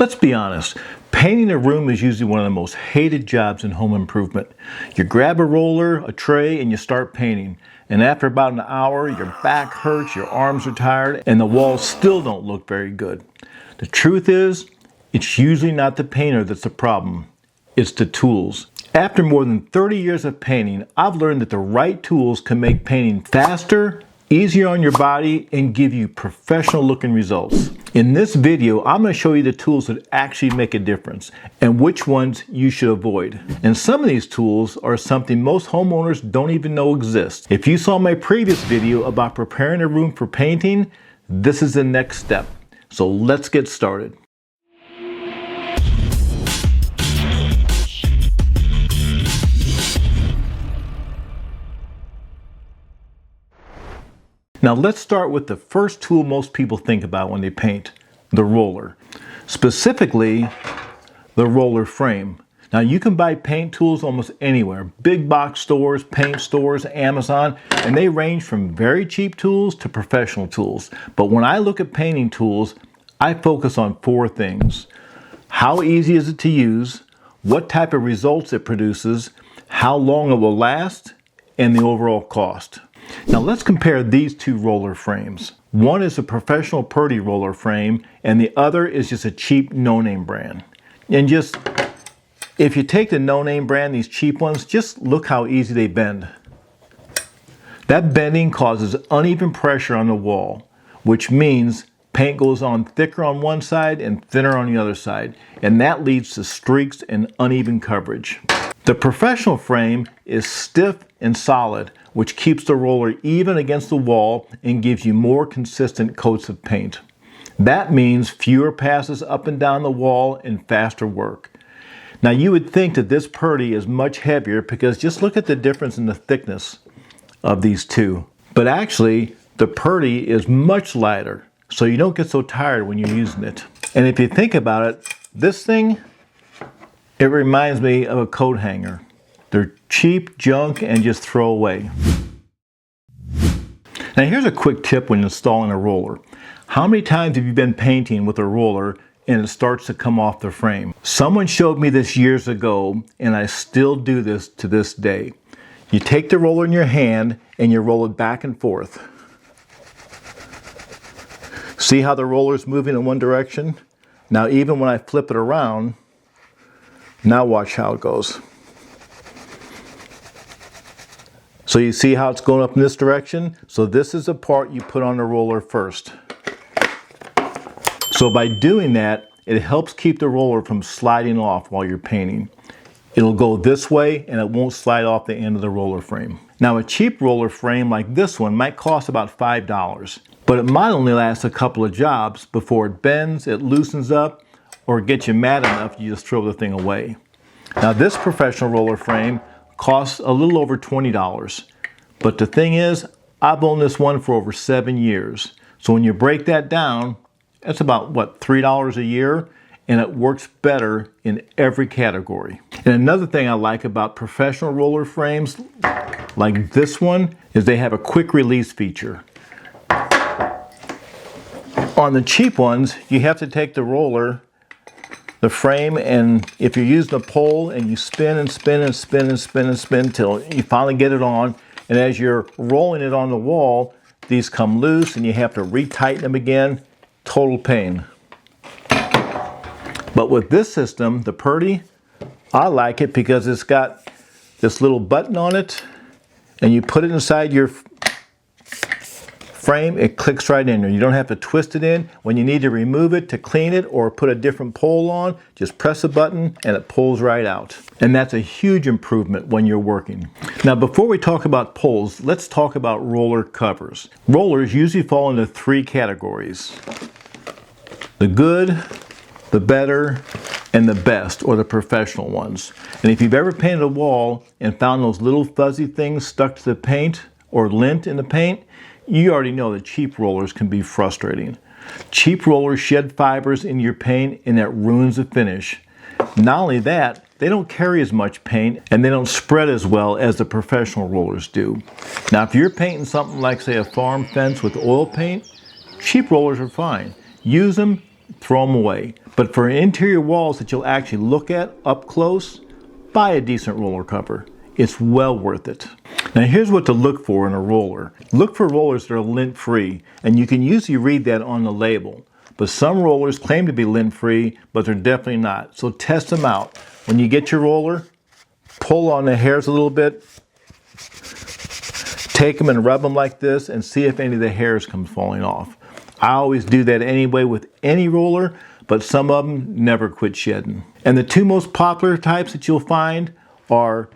Let's be honest, painting a room is usually one of the most hated jobs in home improvement. You grab a roller, a tray, and you start painting. And after about an hour, your back hurts, your arms are tired, and the walls still don't look very good. The truth is, it's usually not the painter that's the problem. It's the tools. After more than 30 years of painting, I've learned that the right tools can make painting faster, easier on your body, and give you professional looking results. In this video, I'm going to show you the tools that actually make a difference and which ones you should avoid. And some of these tools are something most homeowners don't even know exist. If you saw my previous video about preparing a room for painting, this is the next step. So let's get started. Now let's start with the first tool most people think about when they paint, the roller. Specifically, the roller frame. Now you can buy paint tools almost anywhere, big box stores, paint stores, Amazon, and they range from very cheap tools to professional tools. But when I look at painting tools, I focus on four things. How easy is it to use? What type of results it produces? How long it will last? And the overall cost. Now let's compare these two roller frames. One is a professional Purdy roller frame and the other is just a cheap no-name brand. And just, if you take the no-name brand, these cheap ones, just look how easy they bend. That bending causes uneven pressure on the wall, which means paint goes on thicker on one side and thinner on the other side, and that leads to streaks and uneven coverage. The professional frame is stiff and solid, which keeps the roller even against the wall and gives you more consistent coats of paint. That means fewer passes up and down the wall and faster work. Now you would think that this Purdy is much heavier because just look at the difference in the thickness of these two. But actually, the Purdy is much lighter, so you don't get so tired when you're using it. And if you think about it, this thing, it reminds me of a coat hanger. They're cheap junk and just throw away. Now here's a quick tip when installing a roller. How many times have you been painting with a roller and it starts to come off the frame? Someone showed me this years ago and I still do this to this day. You take the roller in your hand and you roll it back and forth. See how the roller is moving in one direction? Now even when I flip it around, now watch how it goes. So you see how it's going up in this direction? So this is the part you put on the roller first. So by doing that, it helps keep the roller from sliding off while you're painting. It'll go this way and it won't slide off the end of the roller frame. Now a cheap roller frame like this one might cost about $5, but it might only last a couple of jobs before it bends, it loosens up, or gets you mad enough you just throw the thing away. Now this professional roller frame costs a little over $20. But the thing is, I've owned this one for over 7 years. So when you break that down, it's about, what, $3 a year? And it works better in every category. And another thing I like about professional roller frames, like this one, is they have a quick release feature. On the cheap ones, you have to take the roller, the frame, and if you're using a pole and you spin and spin and spin and spin and spin till you finally get it on, and as you're rolling it on the wall, these come loose and you have to retighten them again. Total pain. But with this system, the Purdy, I like it because it's got this little button on it and you put it inside your frame, it clicks right in there. You don't have to twist it in. When you need to remove it to clean it or put a different pole on, just press a button and it pulls right out. And that's a huge improvement when you're working. Now before we talk about poles, let's talk about roller covers. Rollers usually fall into three categories: the good, the better, and the best, or the professional ones. And if you've ever painted a wall and found those little fuzzy things stuck to the paint or lint in the paint, you already know that cheap rollers can be frustrating. Cheap rollers shed fibers in your paint and that ruins the finish. Not only that, they don't carry as much paint and they don't spread as well as the professional rollers do. Now if you're painting something like, say, a farm fence with oil paint, cheap rollers are fine. Use them, throw them away. But for interior walls that you'll actually look at up close, buy a decent roller cover. It's well worth it. Now here's what to look for in a roller. Look for rollers that are lint-free, and you can usually read that on the label. But some rollers claim to be lint-free, but they're definitely not. So test them out. When you get your roller, pull on the hairs a little bit, take them and rub them like this and see if any of the hairs come falling off. I always do that anyway with any roller, but some of them never quit shedding. And the two most popular types that you'll find are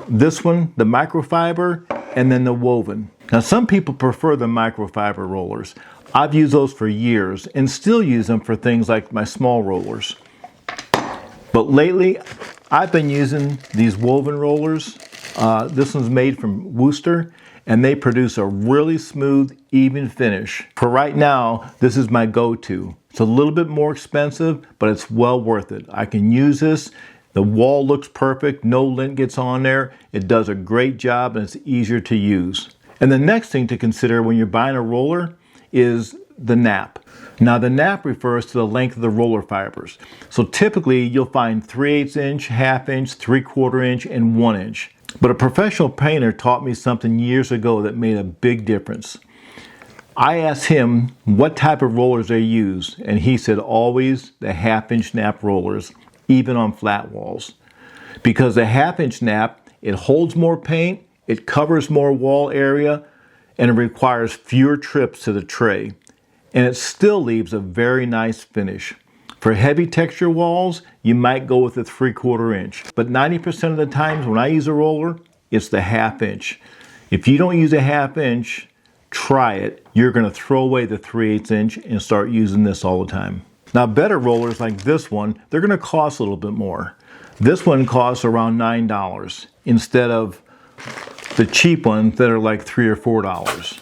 this one, the microfiber, and then the woven. Now some people prefer the microfiber rollers. I've used those for years and still use them for things like my small rollers. But lately, I've been using these woven rollers. This one's made from Wooster, and they produce a really smooth, even finish. For right now, this is my go-to. It's a little bit more expensive, but it's well worth it. I can use this. The wall looks perfect, no lint gets on there. It does a great job and it's easier to use. And the next thing to consider when you're buying a roller is the nap. Now the nap refers to the length of the roller fibers. So typically you'll find 3/8 inch, 1/2 inch, 3/4 inch, and 1 inch. But a professional painter taught me something years ago that made a big difference. I asked him what type of rollers they use, and he said always the 1/2 inch nap rollers, even on flat walls. Because the 1/2 inch nap, it holds more paint, it covers more wall area, and it requires fewer trips to the tray. And it still leaves a very nice finish. For heavy texture walls, you might go with a 3/4 inch. But 90% of the times when I use a roller, it's the 1/2 inch. If you don't use a 1/2 inch, try it. You're gonna throw away the 3/8 inch and start using this all the time. Now better rollers like this one, they're gonna cost a little bit more. This one costs around $9 instead of the cheap ones that are like $3 or $4.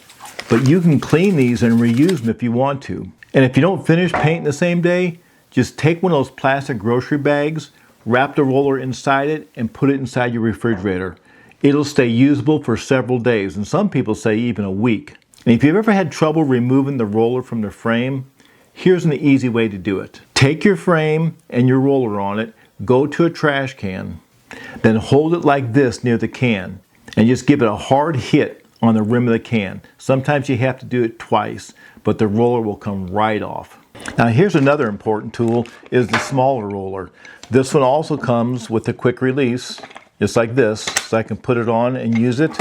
But you can clean these and reuse them if you want to. And if you don't finish painting the same day, just take one of those plastic grocery bags, wrap the roller inside it, and put it inside your refrigerator. It'll stay usable for several days, and some people say even a week. And if you've ever had trouble removing the roller from the frame, here's an easy way to do it. Take your frame and your roller on it, go to a trash can, then hold it like this near the can, and just give it a hard hit on the rim of the can. Sometimes you have to do it twice, but the roller will come right off. Now here's another important tool, is the smaller roller. This one also comes with a quick release, just like this, so I can put it on and use it.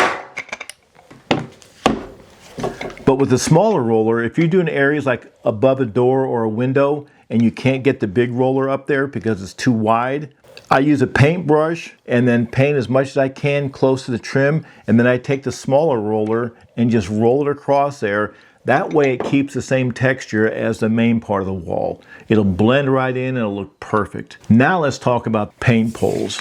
But with the smaller roller, if you're doing areas like above a door or a window and you can't get the big roller up there because it's too wide, I use a paintbrush and then paint as much as I can close to the trim, and then I take the smaller roller and just roll it across there. That way it keeps the same texture as the main part of the wall. It'll blend right in and it'll look perfect. Now let's talk about paint poles.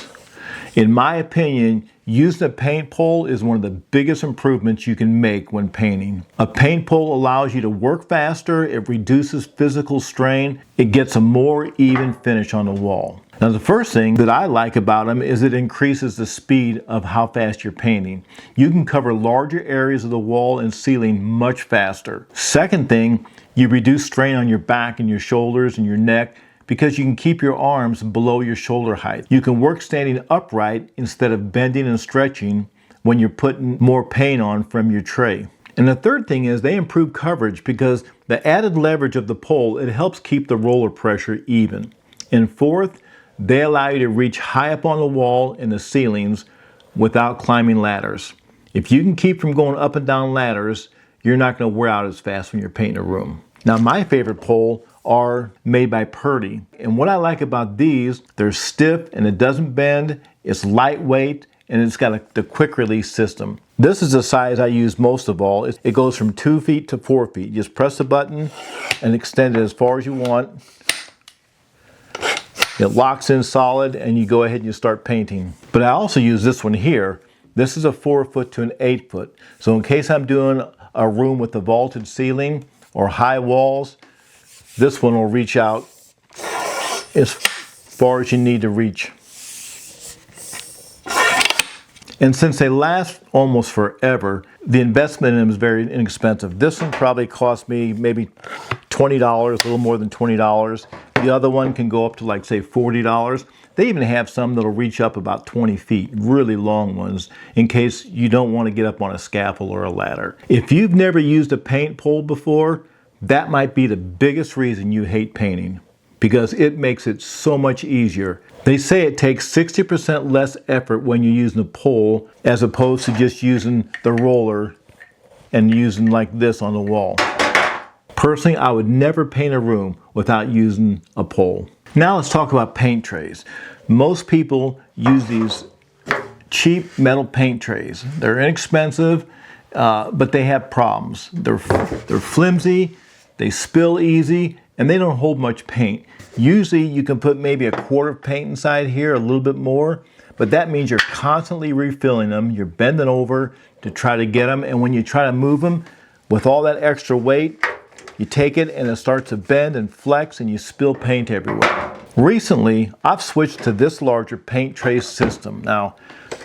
In my opinion, using a paint pole is one of the biggest improvements you can make when painting. A paint pole allows you to work faster, it reduces physical strain, it gets a more even finish on the wall. Now the first thing that I like about them is it increases the speed of how fast you're painting. You can cover larger areas of the wall and ceiling much faster. Second thing, you reduce strain on your back and your shoulders and your neck, because you can keep your arms below your shoulder height. You can work standing upright instead of bending and stretching when you're putting more paint on from your tray. And the third thing is they improve coverage because the added leverage of the pole, it helps keep the roller pressure even. And fourth, they allow you to reach high up on the wall and the ceilings without climbing ladders. If you can keep from going up and down ladders, you're not going to wear out as fast when you're painting a room. Now my favorite pole are made by Purdy. And what I like about these, they're stiff and it doesn't bend, it's lightweight, and it's got the quick release system. This is the size I use most of all. It goes from 2 feet to 4 feet. You just press the button and extend it as far as you want. It locks in solid and you go ahead and you start painting. But I also use this one here. This is a 4 foot to an 8 foot. So in case I'm doing a room with a vaulted ceiling or high walls, this one will reach out as far as you need to reach. And since they last almost forever, the investment in them is very inexpensive. This one probably cost me maybe $20, a little more than $20. The other one can go up to like say $40. They even have some that'll reach up about 20 feet, really long ones, in case you don't want to get up on a scaffold or a ladder. If you've never used a paint pole before, that might be the biggest reason you hate painting, because it makes it so much easier. They say it takes 60% less effort when you're using a pole as opposed to just using the roller and using like this on the wall. Personally, I would never paint a room without using a pole. Now let's talk about paint trays. Most people use these cheap metal paint trays. They're inexpensive, but they have problems. They're flimsy, they spill easy, and they don't hold much paint. Usually you can put maybe a quart of paint inside here, a little bit more, but that means you're constantly refilling them. You're bending over to try to get them, and when you try to move them with all that extra weight, you take it and it starts to bend and flex and you spill paint everywhere. Recently, I've switched to this larger paint tray system. Now,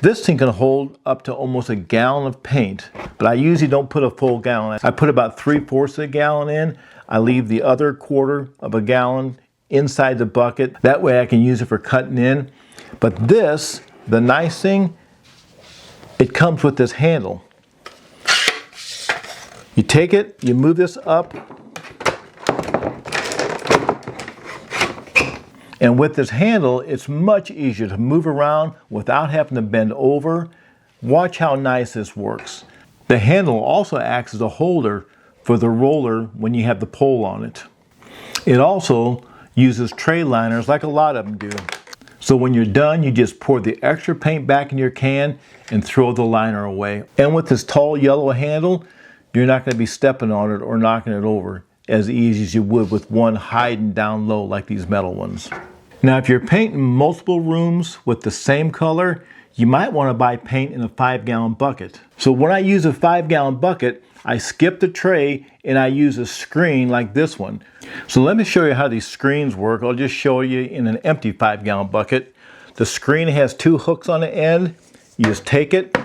this thing can hold up to almost a gallon of paint, but I usually don't put a full gallon. I put about 3/4 of a gallon in. I leave the other 1/4 of a gallon inside the bucket. That way I can use it for cutting in. But this, the nice thing, it comes with this handle. You take it, you move this up, and with this handle, it's much easier to move around without having to bend over. Watch how nice this works. The handle also acts as a holder for the roller when you have the pole on it. It also uses tray liners like a lot of them do. So when you're done, you just pour the extra paint back in your can and throw the liner away. And with this tall yellow handle, you're not going to be stepping on it or knocking it over as easy as you would with one hiding down low like these metal ones. Now, if you're painting multiple rooms with the same color, you might want to buy paint in a 5-gallon bucket. So when I use a 5-gallon bucket, I skip the tray and I use a screen like this one. So let me show you how these screens work. I'll just show you in an empty 5-gallon bucket. The screen has 2 hooks on the end. You just take it,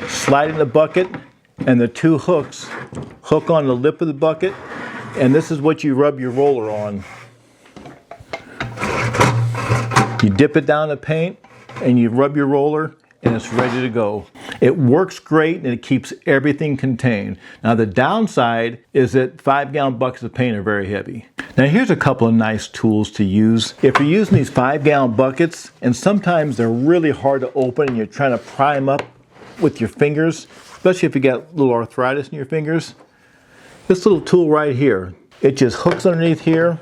slide it in the bucket, and the 2 hooks hook on the lip of the bucket, and this is what you rub your roller on. You dip it down in paint and you rub your roller and it's ready to go. It works great and it keeps everything contained. Now the downside is that 5-gallon buckets of paint are very heavy. Now here's a couple of nice tools to use. If you're using these 5-gallon buckets, and sometimes they're really hard to open and you're trying to pry them up with your fingers, especially if you got a little arthritis in your fingers, this little tool right here, it just hooks underneath here.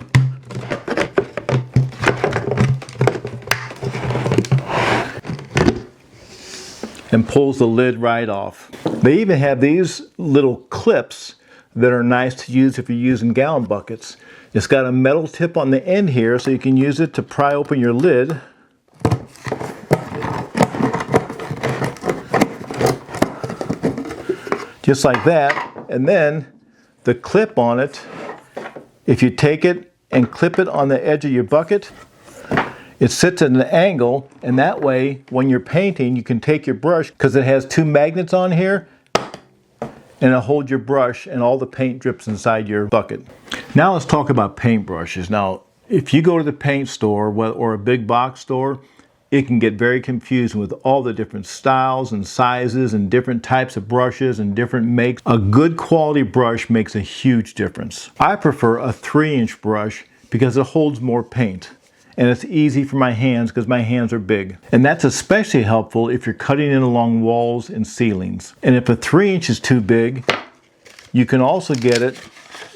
And pulls the lid right off. They even have these little clips that are nice to use if you're using gallon buckets. It's got a metal tip on the end here so you can use it to pry open your lid. Just like that. And then the clip on it, if you take it and clip it on the edge of your bucket, it sits at an angle, and that way when you're painting you can take your brush, because it has 2 magnets on here, and it'll hold your brush and all the paint drips inside your bucket. Now let's talk about paint brushes. Now if you go to the paint store or a big box store, it can get very confusing with all the different styles and sizes and different types of brushes and different makes. A good quality brush makes a huge difference. I prefer a 3-inch brush because it holds more paint. And it's easy for my hands because my hands are big. And that's especially helpful if you're cutting in along walls and ceilings. And if a 3-inch is too big, you can also get it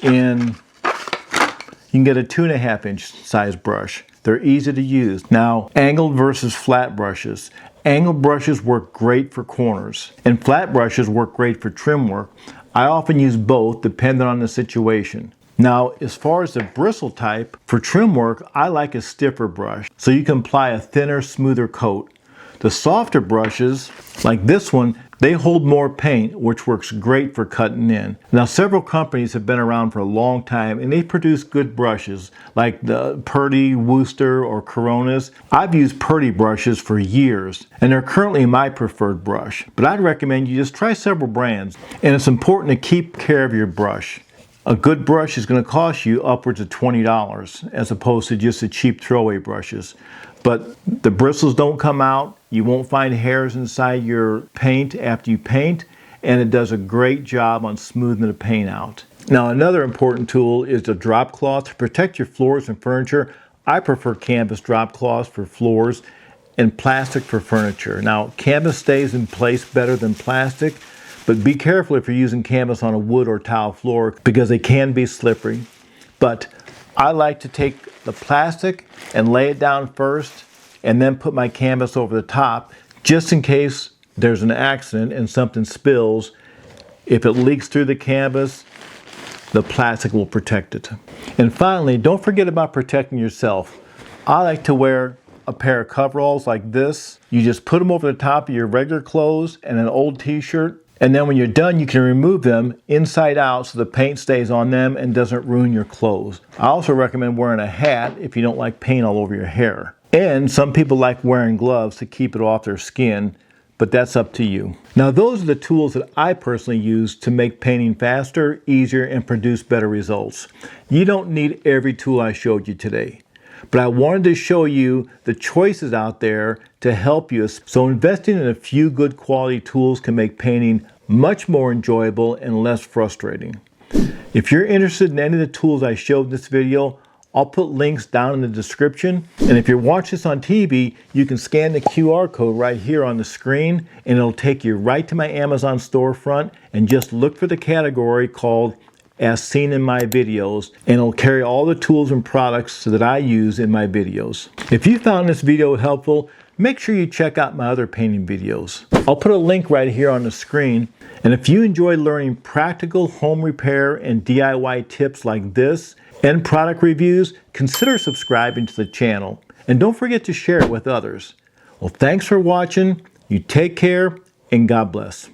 in, you can get a 2.5-inch size brush. They're easy to use. Now, angled versus flat brushes. Angled brushes work great for corners, and flat brushes work great for trim work. I often use both depending on the situation. Now, as far as the bristle type, for trim work, I like a stiffer brush, so you can apply a thinner, smoother coat. The softer brushes, like this one, they hold more paint, which works great for cutting in. Now, several companies have been around for a long time, and they produce good brushes, like the Purdy, Wooster, or Coronas. I've used Purdy brushes for years, and they're currently my preferred brush. But I'd recommend you just try several brands, and it's important to keep care of your brush. A good brush is going to cost you upwards of $20 as opposed to just the cheap throwaway brushes. But the bristles don't come out, you won't find hairs inside your paint after you paint, and it does a great job on smoothing the paint out. Now another important tool is the drop cloth to protect your floors and furniture. I prefer canvas drop cloths for floors and plastic for furniture. Now canvas stays in place better than plastic, but be careful if you're using canvas on a wood or tile floor because they can be slippery. But I like to take the plastic and lay it down first and then put my canvas over the top just in case there's an accident and something spills. If it leaks through the canvas, the plastic will protect it. And finally, don't forget about protecting yourself. I like to wear a pair of coveralls like this. You just put them over the top of your regular clothes and an old t-shirt, and then when you're done, you can remove them inside out so the paint stays on them and doesn't ruin your clothes. I also recommend wearing a hat if you don't like paint all over your hair. And some people like wearing gloves to keep it off their skin, but that's up to you. Now those are the tools that I personally use to make painting faster, easier, and produce better results. You don't need every tool I showed you today, but I wanted to show you the choices out there to help you. So investing in a few good quality tools can make painting much more enjoyable and less frustrating. If you're interested in any of the tools I showed in this video, I'll put links down in the description. And if you're watching this on TV, you can scan the QR code right here on the screen and it'll take you right to my Amazon storefront, and just look for the category called As Seen in My Videos, and it'll carry all the tools and products that I use in my videos. If you found this video helpful, make sure you check out my other painting videos. I'll put a link right here on the screen. And if you enjoy learning practical home repair and DIY tips like this and product reviews, consider subscribing to the channel. And don't forget to share it with others. Well, thanks for watching. You take care and God bless.